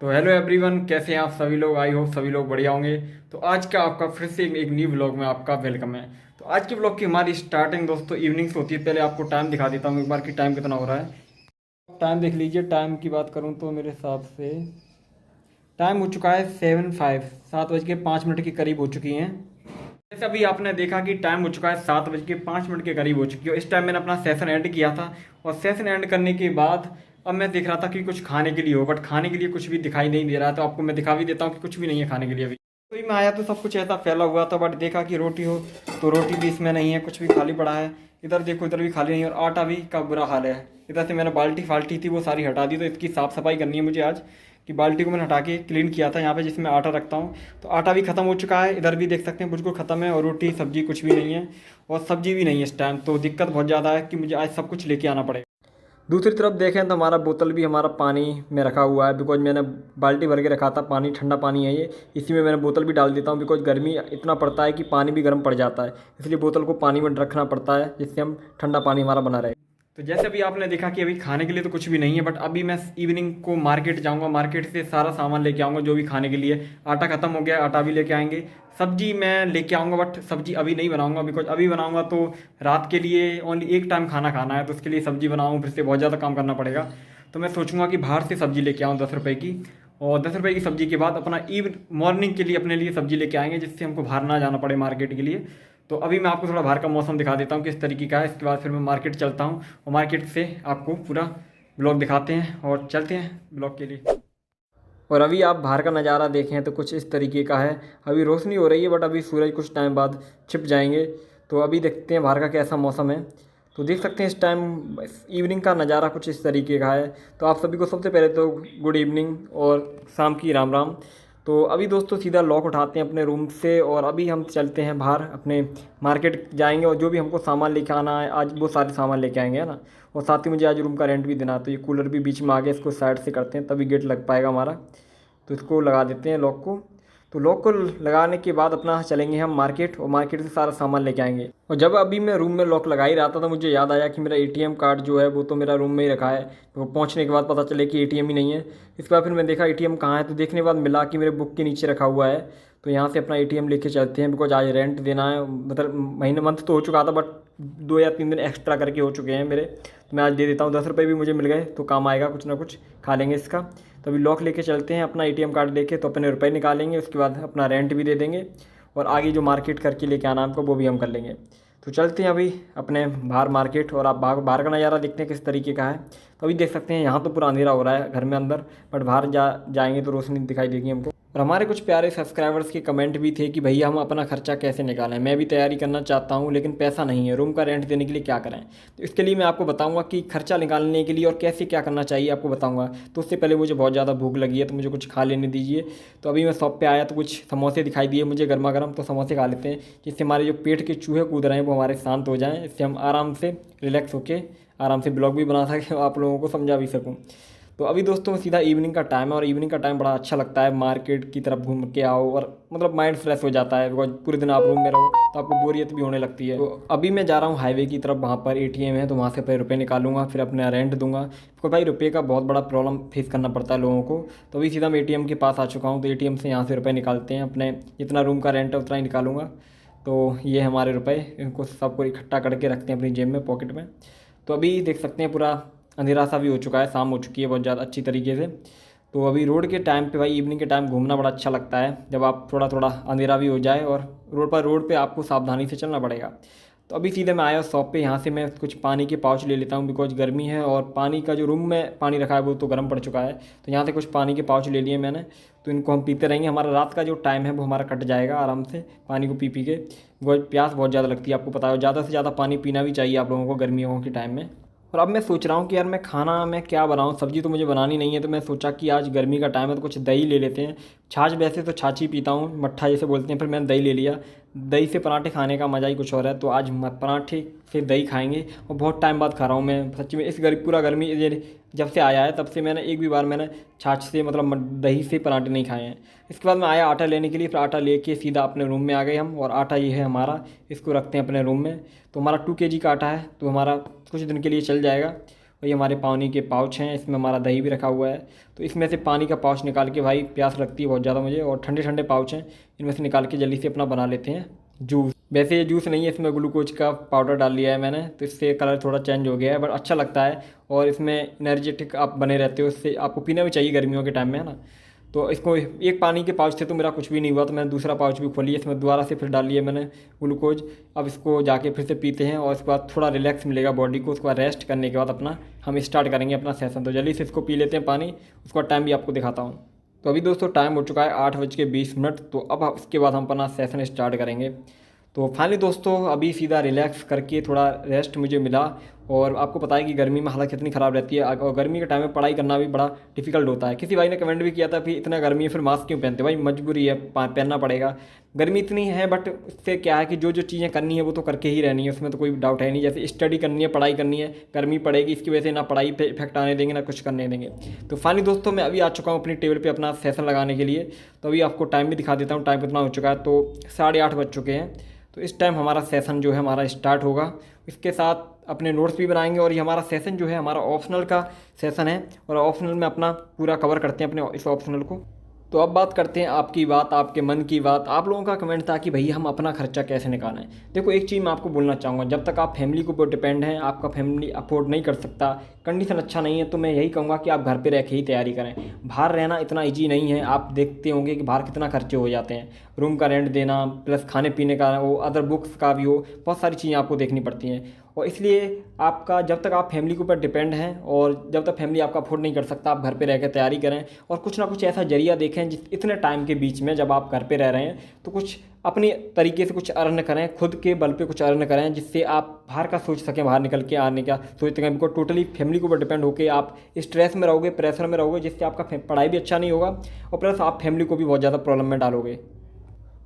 तो hello everyone, कैसे हैं आप सभी लोग। आई होप सभी लोग बढ़िया होंगे। तो आज का आपका फिर से एक न्यू व्लॉग में आपका वेलकम है। तो आज के व्लॉग की हमारी स्टार्टिंग दोस्तों इवनिंग से होती है। पहले आपको टाइम दिखा देता हूँ एक बार कि टाइम कितना हो रहा है। टाइम देख लीजिए। टाइम की बात करूँ तो मेरे हिसाब से टाइम हो चुका है 7:05, 7:05 के करीब हो चुकी हैं। जैसे अभी आपने देखा कि टाइम हो चुका है 7:05 के करीब हो चुकी है। इस टाइम मैंने अपना सेशन एंड किया था और सेशन एंड करने के बाद अब मैं देख रहा था कि कुछ खाने के लिए हो, बट खाने के लिए कुछ भी दिखाई नहीं दे रहा है। तो आपको मैं दिखा भी देता हूँ कि कुछ भी नहीं है खाने के लिए अभी। तो मैं आया तो सब कुछ ऐसा फैला हुआ था, बट देखा कि रोटी हो तो रोटी भी इसमें नहीं है, कुछ भी खाली पड़ा है। इधर देखो, इधर भी खाली नहीं है और आटा भी का बुरा हाल है। इधर से मैंने बाल्टी फाल्टी थी वो सारी हटा दी, तो इसकी साफ़ सफाई करनी है मुझे आज। कि बाल्टी को मैंने हटा के क्लीन किया था यहाँ पे जिसमें आटा रखता हूँ। तो आटा भी ख़त्म हो चुका है, इधर भी देख सकते हैं बिल्कुल ख़त्म है। और रोटी सब्जी कुछ भी नहीं है और सब्जी भी नहीं है इस टाइम। तो दिक्कत बहुत ज़्यादा है कि मुझे आज सब कुछ लेके आना पड़ेगा। दूसरी तरफ देखें तो हमारा बोतल भी हमारा पानी में रखा हुआ है, बिकॉज मैंने बाल्टी भर के रखा था पानी। ठंडा पानी है ये, इसी में मैंने बोतल भी डाल देता हूँ। बिकॉज गर्मी इतना पड़ता है कि पानी भी गर्म पड़ जाता है, इसलिए बोतल को पानी में रखना पड़ता है जिससे हम ठंडा पानी हमारा बना रहे। तो जैसे अभी आपने देखा कि अभी खाने के लिए तो कुछ भी नहीं है, बट अभी मैं इवनिंग को मार्केट जाऊंगा। मार्केट से सारा सामान लेके आऊँगा जो भी खाने के लिए। आटा ख़त्म हो गया, आटा भी लेके आएंगे। सब्जी मैं लेके आऊँगा, बट सब्जी अभी नहीं बनाऊँगा बिकॉज अभी बनाऊँगा तो रात के लिए ओनली एक टाइम खाना खाना है। तो उसके लिए सब्जी बनाऊँ फिर से बहुत ज़्यादा काम करना पड़ेगा। तो मैं सोचूंगा कि बाहर से सब्जी लेके आऊँ 10 रुपये की। और 10 रुपये की सब्जी के बाद अपना मॉर्निंग के लिए अपने लिए सब्जी लेके आएंगे, जिससे हमको बाहर ना जाना पड़े मार्केट के लिए। तो अभी मैं आपको थोड़ा बाहर का मौसम दिखा देता हूँ किस तरीके का है। इसके बाद फिर मैं मार्केट चलता हूँ और मार्केट से आपको पूरा ब्लॉग दिखाते हैं और चलते हैं ब्लॉग के लिए। और अभी आप बाहर का नज़ारा देखें तो कुछ इस तरीके का है। अभी रोशनी हो रही है, बट अभी सूरज कुछ टाइम बाद छिप जाएंगे। तो अभी देखते हैं बाहर का कैसा मौसम है। तो देख सकते हैं इस टाइम इवनिंग का नज़ारा कुछ इस तरीके का है। तो आप सभी को सबसे पहले तो गुड इवनिंग और शाम की राम राम। तो अभी दोस्तों सीधा लॉक उठाते हैं अपने रूम से और अभी हम चलते हैं बाहर अपने मार्केट जाएंगे। और जो भी हमको सामान लेके आना है आज वो सारे सामान लेके आएंगे, है ना। और साथ ही मुझे आज रूम का रेंट भी देना है। तो ये कूलर भी बीच में आ गया, इसको साइड से करते हैं तभी गेट लग पाएगा हमारा। तो इसको लगा देते हैं लॉक को। तो लॉक को लगाने के बाद अपना चलेंगे हम मार्केट और मार्केट से सारा सामान लेके आएंगे। और जब अभी मैं रूम में लॉक लगा ही रहा था तो मुझे याद आया कि मेरा एटीएम कार्ड जो है वो तो मेरा रूम में ही रखा है। तो पहुंचने के बाद पता चले कि एटीएम ही नहीं है। इसके बाद फिर मैं देखा एटीएम कहाँ है, तो देखने के बाद मिला कि मेरे बुक के नीचे रखा हुआ है। तो यहाँ से अपना एटीएम लेके चलते हैं, बिकॉज आज रेंट देना है। मतलब महीने मंथ तो हो चुका था, बट 2 या 3 दिन एक्स्ट्रा करके हो चुके हैं मेरे। तो मैं आज दे देता हूँ, 10 रुपये भी मुझे मिल गए तो काम आएगा, कुछ ना कुछ खा लेंगे इसका। तो अभी लॉक लेके चलते हैं अपना एटीएम कार्ड लेके, तो अपने रुपए निकालेंगे। उसके बाद अपना रेंट भी दे देंगे और आगे जो मार्केट करके लेके आना हमको वो भी हम कर लेंगे। तो चलते हैं अभी अपने बाहर मार्केट और आप बाहर का नज़ारा देखते हैं किस तरीके का है। तो अभी देख सकते हैं यहाँ तो पूरा अंधेरा हो रहा है घर में अंदर, बट बाहर जाएंगे तो रोशनी दिखाई देगी हमको। और हमारे कुछ प्यारे सब्सक्राइबर्स के कमेंट भी थे कि भैया हम अपना खर्चा कैसे निकालें। मैं भी तैयारी करना चाहता हूँ लेकिन पैसा नहीं है, रूम का रेंट देने के लिए क्या करें। तो इसके लिए मैं आपको बताऊंगा कि खर्चा निकालने के लिए और कैसे क्या करना चाहिए आपको बताऊंगा। तो उससे पहले मुझे बहुत ज़्यादा भूख लगी है, तो मुझे कुछ खा लेने दीजिए। तो अभी मैं शॉप पे आया तो कुछ समोसे दिखाई दिए मुझे गर्मा गर्म, तो समोसे खा लेते हैं जिससे हमारे जो पेट के चूहे कूद रहे हैं वो हमारे शांत हो जाएँ। इससे हम आराम से रिलैक्स होकर आराम से ब्लॉग भी बना सकें और आप लोगों को समझा भी सकूँ। तो अभी दोस्तों सीधा इवनिंग का टाइम है और इवनिंग का टाइम बड़ा अच्छा लगता है। मार्केट की तरफ घूम के आओ और मतलब माइंड फ्रेश हो जाता है, बिकॉज पूरे दिन आप रूम में रहो तो आपको बोरियत भी होने लगती है। तो अभी मैं जा रहा हूँ हाईवे की तरफ, वहाँ पर एटीएम है तो वहाँ से रुपये निकालूंगा, फिर अपना रेंट दूंगा। क्योंकि भाई रुपये का बहुत बड़ा प्रॉब्लम फेस करना पड़ता है लोगों को। तो अभी सीधा मैं एटीएम के पास आ चुका हूँ। तो एटीएम से यहाँ से रुपये निकालते हैं, अपने जितना रूम का रेंट है उतना ही निकालूंगा। तो ये हमारे रुपये, इनको सबको इकट्ठा करके रखते हैं अपनी जेब में, पॉकेट में। तो अभी देख सकते हैं पूरा अंधेरा सा भी हो चुका है, शाम हो चुकी है बहुत ज़्यादा अच्छी तरीके से। तो अभी रोड के टाइम पे भाई इवनिंग के टाइम घूमना बड़ा अच्छा लगता है, जब आप थोड़ा थोड़ा अंधेरा भी हो जाए और रोड पे आपको सावधानी से चलना पड़ेगा। तो अभी सीधे मैं आया शॉप पे, यहाँ से मैं कुछ पानी के पाउच ले लेता हूँ बिकॉज गर्मी है और पानी का जो रूम में पानी रखा है वो तो गर्म पड़ चुका है। तो यहाँ से कुछ पानी के पाउच ले लिए मैंने, तो इनको हम पीते रहेंगे। हमारा रात का जो टाइम है वो हमारा कट जाएगा आराम से पानी को पी के। बिकॉज प्यास बहुत ज़्यादा लगती है, आपको पता है। ज़्यादा से ज़्यादा पानी पीना भी चाहिए आप लोगों को गर्मियों के टाइम में। और अब मैं सोच रहा हूँ कि यार मैं खाना मैं क्या बनाऊँ, सब्ज़ी तो मुझे बनानी नहीं है। तो मैं सोचा कि आज गर्मी का टाइम है तो कुछ दही ले लेते हैं। छाछ वैसे तो छाछ ही पीता हूँ, मट्ठा जैसे बोलते हैं, फिर मैंने दही ले लिया। दही से पराठे खाने का मज़ा ही कुछ और है। तो आज पराठे से दही खाएंगे और बहुत टाइम बाद खा रहा हूँ मैं सच्ची में। इस पूरा गर्मी जब से आया है तब से मैंने एक भी बार मैंने छाछ से मतलब दही से पराठे नहीं खाए हैं। इसके बाद मैं आया आटा लेने के लिए, फिर आटा लेके सीधा अपने रूम में आ गए हम। और आटा ये है हमारा, इसको रखते हैं अपने रूम में। तो हमारा 2 kg का आटा है तो हमारा कुछ दिन के लिए चल जाएगा। और ये हमारे पानी के पाउच हैं, इसमें हमारा दही भी रखा हुआ है। तो इसमें से पानी का पाउच निकाल के, भाई प्यास लगती है बहुत ज़्यादा मुझे, और ठंडे ठंडे पाउच हैं, इनमें से निकाल के जल्दी से अपना बना लेते हैं जूस। वैसे ये जूस नहीं है, इसमें ग्लूकोज का पाउडर डाल लिया है मैंने, तो इससे कलर थोड़ा चेंज हो गया है, बट अच्छा लगता है और इसमें एनर्जेटिक आप बने रहते हो, इससे आपको पीना भी चाहिए गर्मियों के टाइम में, है ना। तो इसको एक पानी के पाउच थे तो मेरा कुछ भी नहीं हुआ, तो मैंने दूसरा पाउच भी खोली, इसमें दोबारा से फिर डाल लिया मैंने ग्लूकोज। अब इसको जाके फिर से पीते हैं और उसके बाद थोड़ा रिलैक्स मिलेगा बॉडी को। उसके बाद रेस्ट करने के बाद अपना हम स्टार्ट करेंगे अपना सेशन। तो जल्दी से इसको पी लेते हैं पानी, उसका टाइम भी आपको दिखाता हूँ। तो अभी दोस्तों टाइम हो चुका है 8:20। तो अब इसके बाद हम अपना सेशन स्टार्ट करेंगे। तो फाइनली दोस्तों अभी सीधा रिलैक्स करके थोड़ा रेस्ट मुझे मिला। और आपको पता है कि गर्मी में हालत कितनी ख़राब रहती है, और गर्मी के टाइम में पढ़ाई करना भी बड़ा डिफिकल्ट होता है। किसी भाई ने कमेंट भी किया था फिर इतना गर्मी है फिर मास्क क्यों पहनते, भाई मजबूरी है, पहनना पड़ेगा। गर्मी इतनी है, बट उससे क्या है कि जो जो चीज़ें करनी है वो तो करके ही रहनी है, उसमें तो कोई डाउट है नहीं। जैसे स्टडी करनी है, पढ़ाई करनी है, गर्मी पड़ेगी, इसकी वजह से ना पढ़ाई पे इफेक्ट आने देंगे ना कुछ करने देंगे। तो फाइनली दोस्तों मैं अभी आ चुका हूँ अपनी टेबल पे अपना सेशन लगाने के लिए। तो अभी आपको टाइम भी दिखा देता हूँ, टाइम कितना हो चुका है। तो 8:30 बज चुके हैं। तो इस टाइम हमारा सेशन जो है हमारा स्टार्ट होगा। इसके साथ अपने नोट्स भी बनाएंगे, और ये हमारा सेशन जो है हमारा ऑप्शनल का सेशन है, और ऑप्शनल में अपना पूरा कवर करते हैं अपने इस ऑप्शनल को। तो अब बात करते हैं आपकी बात, आपके मन की बात। आप लोगों का कमेंट था कि भैया हम अपना खर्चा कैसे निकालें। देखो एक चीज़ मैं आपको बोलना चाहूँगा, जब तक आप फैमिली के ऊपर डिपेंड हैं, आपका फैमिली अफोर्ड नहीं कर सकता, कंडीशन अच्छा नहीं है, तो मैं यही कहूँगा कि आप घर पे रह के ही तैयारी करें। बाहर रहना इतना ईजी नहीं है। आप देखते होंगे कि बाहर कितना खर्चे हो जाते हैं, रूम का रेंट देना प्लस खाने पीने का हो, अदर बुक्स का भी हो, बहुत सारी चीज़ें आपको देखनी पड़ती हैं। और इसलिए आपका जब तक आप फैमिली के ऊपर डिपेंड हैं, और जब तक फैमिली आपका अफोर्ड नहीं कर सकता, आप घर पे रह कर तैयारी करें, और कुछ ना कुछ ऐसा जरिया देखें जिस इतने टाइम के बीच में जब आप घर पे रह रहे हैं तो कुछ अपनी तरीके से कुछ अर्न करें, खुद के बल पे कुछ अर्न करें, जिससे आप बाहर का सोच सकें, बाहर निकल के आने का सोच सकें। बिकॉज टोटली फैमिली के ऊपर डिपेंड होकर आप स्ट्रेस में रहोगे, प्रेशर में रहोगे, जिससे आपका पढ़ाई भी अच्छा नहीं होगा, और प्लस आप फैमिली को भी बहुत ज़्यादा प्रॉब्लम में डालोगे।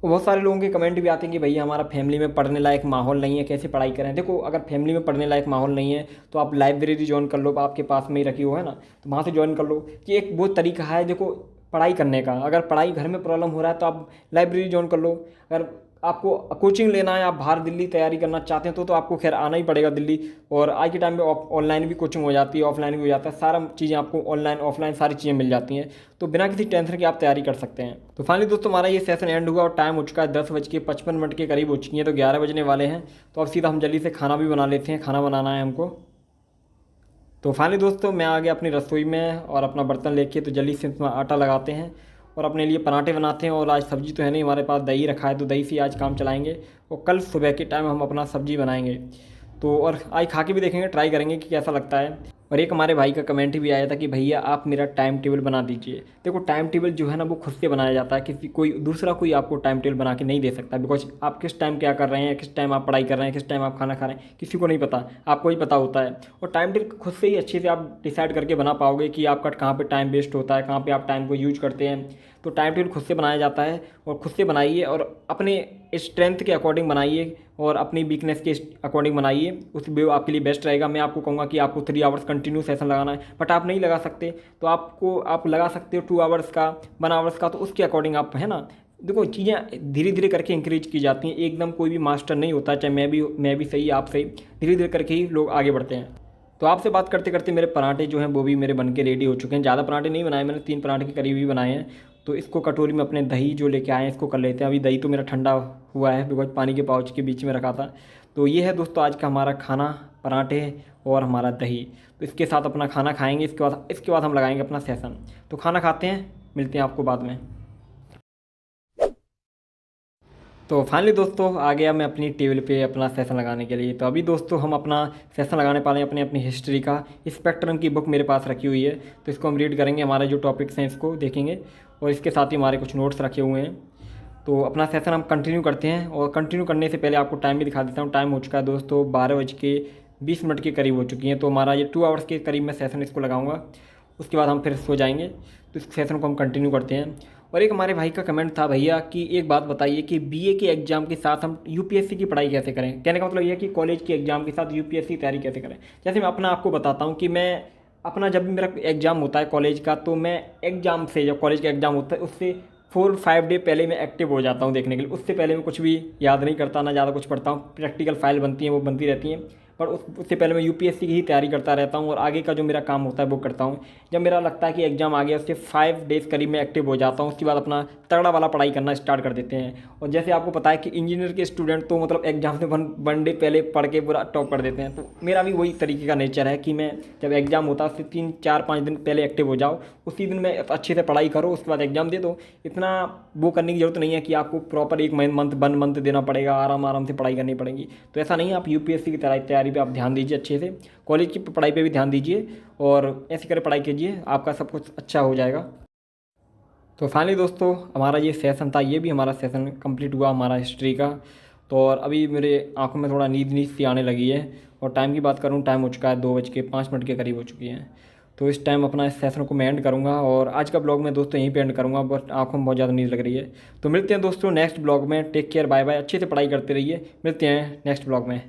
बहुत सारे लोगों के कमेंट भी आते हैं कि भैया हमारा फैमिली में पढ़ने लायक माहौल नहीं है, कैसे पढ़ाई करें। देखो अगर फैमिली में पढ़ने लायक माहौल नहीं है तो आप लाइब्रेरी ज्वाइन कर लो, आपके पास में ही रखी हो, है ना, तो वहाँ से ज्वाइन कर लो। कि एक वो तरीका है देखो पढ़ाई करने का। अगर पढ़ाई घर में प्रॉब्लम हो रहा है तो आप लाइब्रेरी ज्वाइन कर लो। अगर आपको कोचिंग लेना है, आप बाहर दिल्ली तैयारी करना चाहते हैं तो आपको खैर आना ही पड़ेगा दिल्ली। और आज के टाइम में ऑनलाइन भी कोचिंग हो जाती है, ऑफलाइन भी हो जाता है, सारा चीज़ें आपको ऑनलाइन ऑफलाइन सारी चीज़ें मिल जाती हैं। तो बिना किसी टेंशन के आप तैयारी कर सकते हैं। तो फाइनली दोस्तों हमारा ये सेशन एंड हुआ, और टाइम हो चुका है 10:55 के करीब हो चुकी है, तो 11 बजने वाले हैं। तो अब सीधा हम जल्दी से खाना भी बना लेते हैं, खाना बनाना है हमको। तो फाइनली दोस्तों मैं आ गया अपनी रसोई में, और अपना बर्तन लेके तो जल्दी से इसमें आटा लगाते हैं और अपने लिए पराठे बनाते हैं। और आज सब्ज़ी तो है नहीं, हमारे पास दही रखा है, तो दही से आज काम चलाएंगे, और कल सुबह के टाइम हम अपना सब्ज़ी बनाएंगे। तो और आज खा के भी देखेंगे, ट्राई करेंगे कि कैसा लगता है। और एक हमारे भाई का कमेंट भी आया था कि भैया आप मेरा टाइम टेबल बना दीजिए। देखो टाइम टेबल जो है ना वो खुद से बनाया जाता है, किसी कोई दूसरा कोई आपको टाइम टेबल बना के नहीं दे सकता। बिकॉज आप किस टाइम क्या कर रहे हैं, किस टाइम आप पढ़ाई कर रहे हैं, किस टाइम आप खाना खा रहे हैं, किसी को नहीं पता, आपको ही पता होता है। और टाइम टेबल खुद से ही अच्छे से आप डिसाइड करके बना पाओगे कि आपका कहाँ पर टाइम वेस्ट होता है, कहाँ पर आप टाइम को यूज करते हैं। तो टाइम टेबल खुद से बनाया जाता है, और खुद से बनाइए, और अपने स्ट्रेंथ के अकॉर्डिंग बनाइए, और अपनी वीकनेस के अकॉर्डिंग बनाइए, उस वो आपके लिए बेस्ट रहेगा। मैं आपको कहूँगा कि आपको 3 आवर्स कंटिन्यू सेशन लगाना है, बट आप नहीं लगा सकते तो आप लगा सकते हो 2 आवर्स का, 1 आवर्स का, तो उसके अकॉर्डिंग आप, है ना। देखो चीज़ें धीरे धीरे करके इंक्रीज की जाती हैं, एकदम कोई भी मास्टर नहीं होता, चाहे मैं भी सही, आप सही, धीरे धीरे करके ही लोग आगे बढ़ते हैं। तो आपसे बात करते करते मेरे पराठे जो हैं वो भी मेरे बन के रेडी हो चुके हैं। ज़्यादा पराठे नहीं बनाए मैंने, 3 पराठे के करीब ही बनाए हैं। तो इसको कटोरी में अपने दही जो लेके आए हैं इसको कर लेते हैं। अभी दही तो मेरा ठंडा हुआ है, बिकॉज पानी के पाउच के बीच में रखा था। तो ये है दोस्तों आज का हमारा खाना, पराठे और हमारा दही। तो इसके साथ अपना खाना खाएंगे, इसके बाद हम लगाएंगे अपना सेशन। तो खाना खाते हैं, मिलते हैं आपको बाद में। तो फाइनली दोस्तों आ गया मैं अपनी टेबल पे अपना सेशन लगाने के लिए। तो अभी दोस्तों हम अपना सेशन लगाने वाले हैं अपनी हिस्ट्री का। स्पेक्ट्रम की बुक मेरे पास रखी हुई है, तो इसको हम रीड करेंगे, हमारे जो टॉपिक्स हैं इसको देखेंगे, और इसके साथ ही हमारे कुछ नोट्स रखे हुए हैं। तो अपना सेशन हम कंटिन्यू करते हैं, और कंटिन्यू करने से पहले आपको टाइम भी दिखा देता हूँ। टाइम हो चुका है दोस्तों 12:20 के करीब हो चुकी हैं। तो हमारा ये 2 आवर्स के करीब मैं सेशन इसको लगाऊंगा, उसके बाद हम फिर सो जाएंगे। तो इस सेशन को हम कंटिन्यू करते हैं। और एक हमारे भाई का कमेंट था, भैया कि एक बात बताइए कि बीए के एग्ज़ाम के साथ हम यूपीएससी की पढ़ाई कैसे करें। कहने का मतलब ये है कि कॉलेज के एग्ज़ाम के साथ यूपीएससी की तैयारी कैसे करें। जैसे मैं अपना आपको बताता हूँ कि मैं अपना जब भी मेरा एग्ज़ाम होता है कॉलेज का, तो मैं एग्ज़ाम से, जब कॉलेज का एग्ज़ाम होता है उससे 4-5 डे पहले मैं एक्टिव हो जाता हूँ देखने के लिए। उससे पहले मैं कुछ भी याद नहीं करता, ना ज़्यादा कुछ पढ़ता हूँ। प्रैक्टिकल फाइल बनती हैं वो बनती रहती हैं, पर उससे पहले मैं यूपीएससी की ही तैयारी करता रहता हूँ और आगे का जो मेरा काम होता है वो करता हूँ। जब मेरा लगता है कि एग्ज़ाम आ गया उससे 5 डेज़ करीब मैं एक्टिव हो जाता हूँ, उसके बाद अपना तगड़ा वाला पढ़ाई करना स्टार्ट कर देते हैं। और जैसे आपको पता है कि इंजीनियर के स्टूडेंट तो मतलब एग्जाम से 1 डे पहले पढ़ के पूरा टॉप कर देते हैं, तो मेरा भी वही तरीके का नेचर है कि मैं जब एग्ज़ाम होता है उससे 3 4 5 दिन पहले एक्टिव हो जाओ, उसी दिन में अच्छे से पढ़ाई करो, उसके बाद एग्ज़ाम दे दो। इतना वो करने की ज़रूरत नहीं है कि आपको प्रॉपर 1 मंथ देना पड़ेगा, आराम आराम से पढ़ाई करनी पड़ेगी। तो ऐसा नहीं है, आप यूपीएससी की तैयारी पे आप ध्यान दीजिए अच्छे से, कॉलेज की पढ़ाई पे भी ध्यान दीजिए और ऐसे करे पढ़ाई कीजिए, आपका सब कुछ अच्छा हो जाएगा। तो फाइनली दोस्तों हमारा ये सेशन था, ये भी हमारा सेशन कंप्लीट हुआ हमारा हिस्ट्री का। तो और अभी मेरे आंखों में थोड़ा नींद नींद सी आने लगी है और टाइम की बात करूँ, टाइम हो चुका है 2:05 के करीब हो चुकी है। तो इस टाइम अपना इस सेशन को मैं एंड करूँगा और आज का ब्लॉग मैं दोस्तों यहीं पे एंड करूँगा, बट आंखों में बहुत ज़्यादा नींद लग रही है। तो मिलते हैं दोस्तों नेक्स्ट ब्लॉग में, टेक केयर, बाय बाय, अच्छे से पढ़ाई करते रहिए, मिलते हैं नेक्स्ट ब्लॉग में।